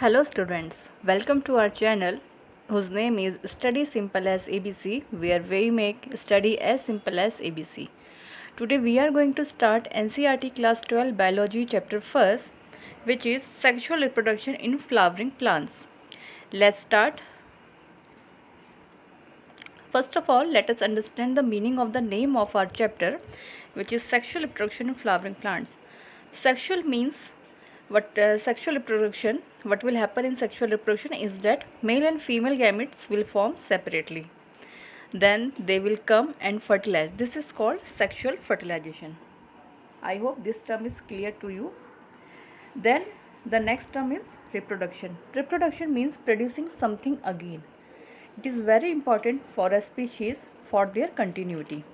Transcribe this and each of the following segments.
Hello students, welcome to our channel whose name is Study Simple as ABC, where we make study as simple as ABC. Today we are going to start NCERT class 12 biology chapter 1st, which is sexual reproduction in flowering plants. Let's start. First of all, let us understand the meaning of the name of our chapter, which is sexual reproduction in flowering plants. Sexual means sexual reproduction. What will happen in sexual reproduction is that male and female gametes will form separately. Then they will come and fertilize. This is called sexual fertilization. I hope this term is clear to you. Then the next term is reproduction. Reproduction means producing something again. It is very important for a species for their continuity.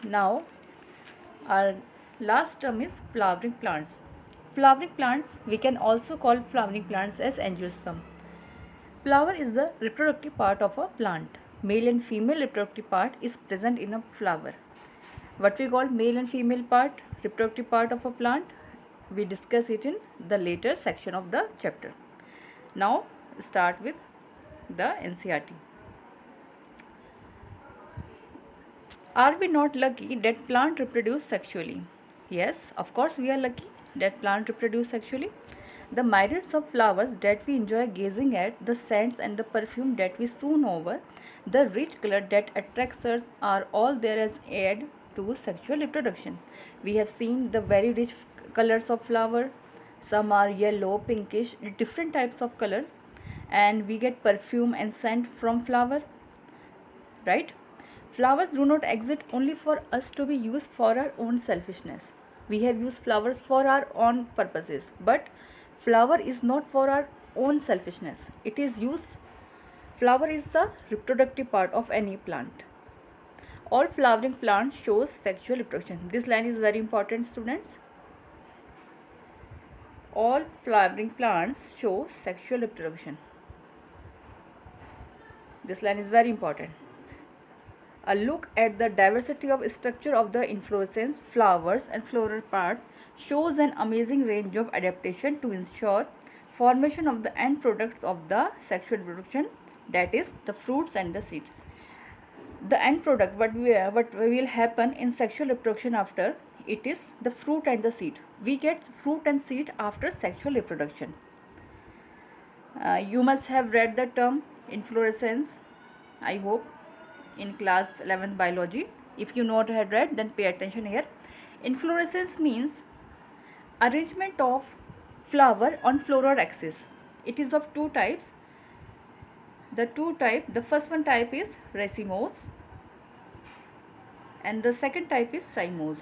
Now, our last term is flowering plants. Flowering plants, we can also call flowering plants as angiosperm. Flower is the reproductive part of a plant. Male and female reproductive part is present in a flower. What we call male and female part, reproductive part of a plant, we discuss it in the later section of the chapter. Now, start with the NCERT. Are we not lucky that plant reproduce sexually? Yes, of course we are lucky that plant reproduce sexually. The myriads of flowers that we enjoy gazing at, the scents and the perfume that we swoon over, the rich color that attracts us are all there as aid to sexual reproduction. We have seen the very rich colors of flower. Some are yellow, pinkish, different types of colors, and we get perfume and scent from flower, right? Flowers do not exist only for us to be used for our own selfishness. We have used flowers for our own purposes, but flower is not for our own selfishness. It is used, flower is the reproductive part of any plant. All flowering plants shows sexual reproduction. This line is very important, students. All flowering plants show sexual reproduction. This line is very important. A look at the diversity of structure of the inflorescence, flowers and floral parts shows an amazing range of adaptation to ensure formation of the end products of the sexual reproduction, that is the fruits and the seeds. The end product, what will happen in sexual reproduction after, it is the fruit and the seed. We get fruit and seed after sexual reproduction. You must have read the term inflorescence, I hope, in class 11 biology. If you not had read, then pay attention here. Inflorescence means arrangement of flower on floral axis. It is of two types. The first one type is racemose and the second type is cymose.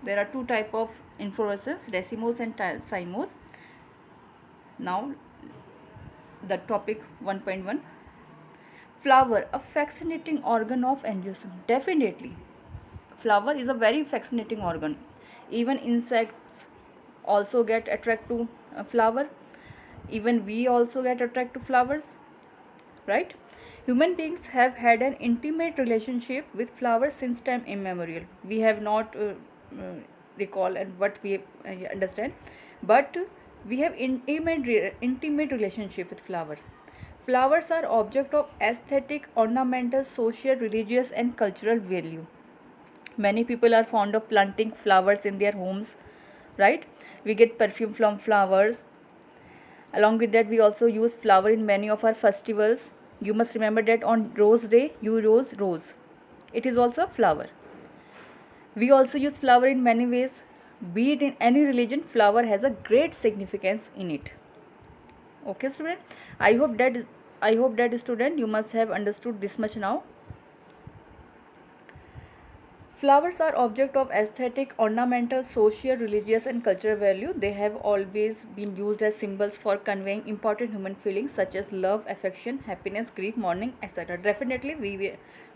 There are two type of inflorescence, racemose and cymose. Now the topic 1.1. Flower, a fascinating organ of angiosperm. Definitely, flower is a very fascinating organ. Even insects also get attracted to flower. Even we also get attracted to flowers, right? Human beings have had an intimate relationship with flowers since time immemorial. We have not recall and what we understand, but we have intimate relationship with flower. Flowers are object of aesthetic, ornamental, social, religious and cultural value. Many people are fond of planting flowers in their homes, right? We get perfume from flowers. Along with that, we also use flower in many of our festivals. You must remember that on Rose Day, you rose. It is also a flower. We also use flower in many ways. Be it in any religion, flower has a great significance in it. Okay, student. I hope that student, you must have understood this much now. Flowers are object of aesthetic, ornamental, social, religious and cultural value. They have always been used as symbols for conveying important human feelings such as love, affection, happiness, grief, mourning, etc. Definitely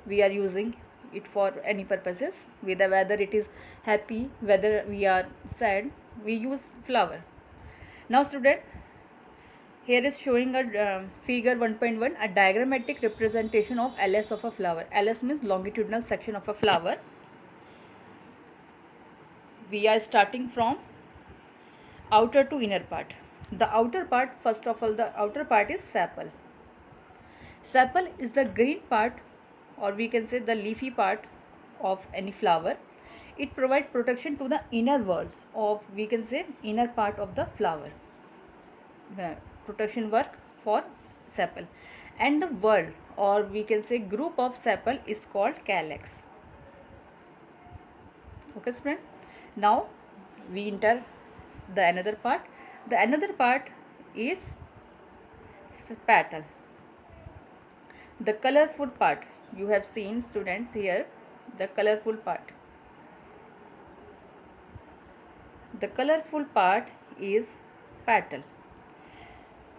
we are using it for any purposes, whether it is happy, whether we are sad, we use flower. Now student, here is showing a figure 1.1, a diagrammatic representation of LS of a flower. LS means longitudinal section of a flower. We are starting from outer to inner part. The outer part, first of all, the outer part is sepal. Sepal is the green part, or we can say the leafy part of any flower. It provides protection to the inner walls of, we can say, inner part of the flower. Protection work for sepal. And the whorl, or we can say group of sepal, is called calyx. Okay, friend. Now we enter the another part. The another part is petal. The colorful part, you have seen, students, here the colorful part. The colorful part is petal.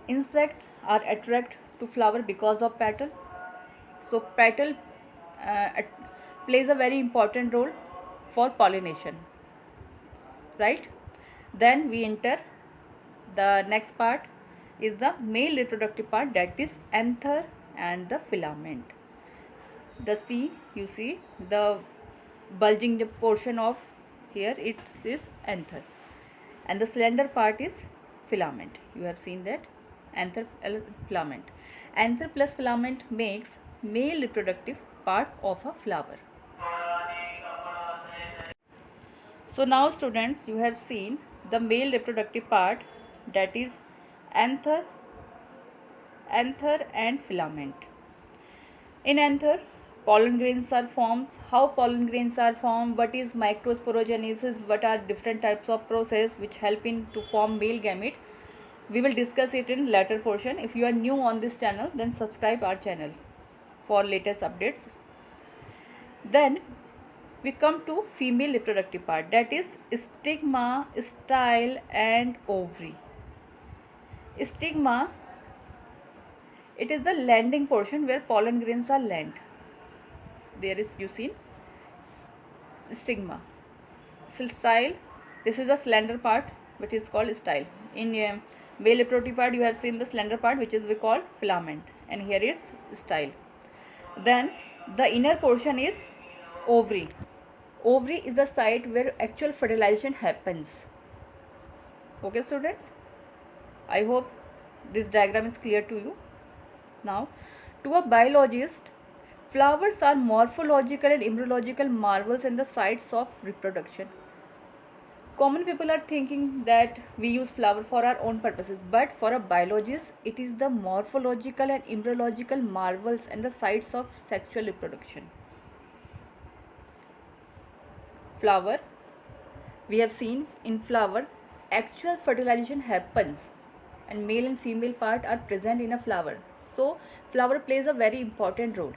Insects are attracted to flower because of petal. So petal plays a very important role for pollination, right? Then we enter the next part is the male reproductive part, that is anther and the filament. The C, you see the bulging the portion of here, it is anther, and the slender part is filament. You have seen that anther filament. Anther plus filament makes male reproductive part of a flower. So now students, you have seen the male reproductive part, that is anther and filament. In anther, pollen grains are formed. How pollen grains are formed, what is microsporogenesis, what are different types of process which help in to form male gamete, we will discuss it in later portion. If you are new on this channel, then subscribe our channel for latest updates. Then we come to female reproductive part, that is stigma, style and ovary. Stigma, it is the landing portion where pollen grains are land. There is, you see, stigma. Style, this is the slender part which is called style. In male reproductive part, you have seen the slender part which is we call filament, and here is style. Then the inner portion is ovary. Ovary is the site where actual fertilization happens. Okay, students, I hope this diagram is clear to you. Now, to a biologist, flowers are morphological and embryological marvels and the sites of reproduction. Common people are thinking that we use flower for our own purposes, but for a biologist, it is the morphological and embryological marvels and the sites of sexual reproduction. Flower, we have seen in flower, actual fertilization happens and male and female part are present in a flower. So flower plays a very important role.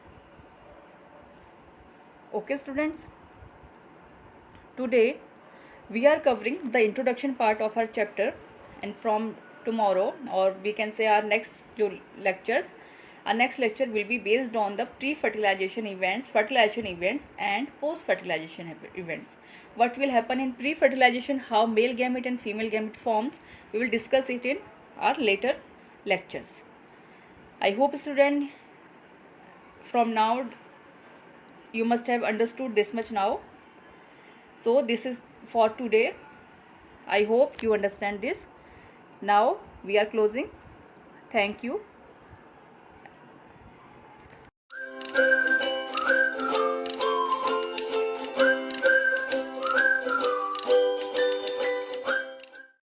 Okay, students, today we are covering the introduction part of our chapter, and from tomorrow, or we can say our next lectures, our next lecture will be based on the pre-fertilization events, fertilization events and post-fertilization events. What will happen in pre-fertilization, how male gamete and female gamete forms, we will discuss it in our later lectures. I hope, student, from now you must have understood this much now. So this is for today. I hope you understand this. Now we are closing. Thank you.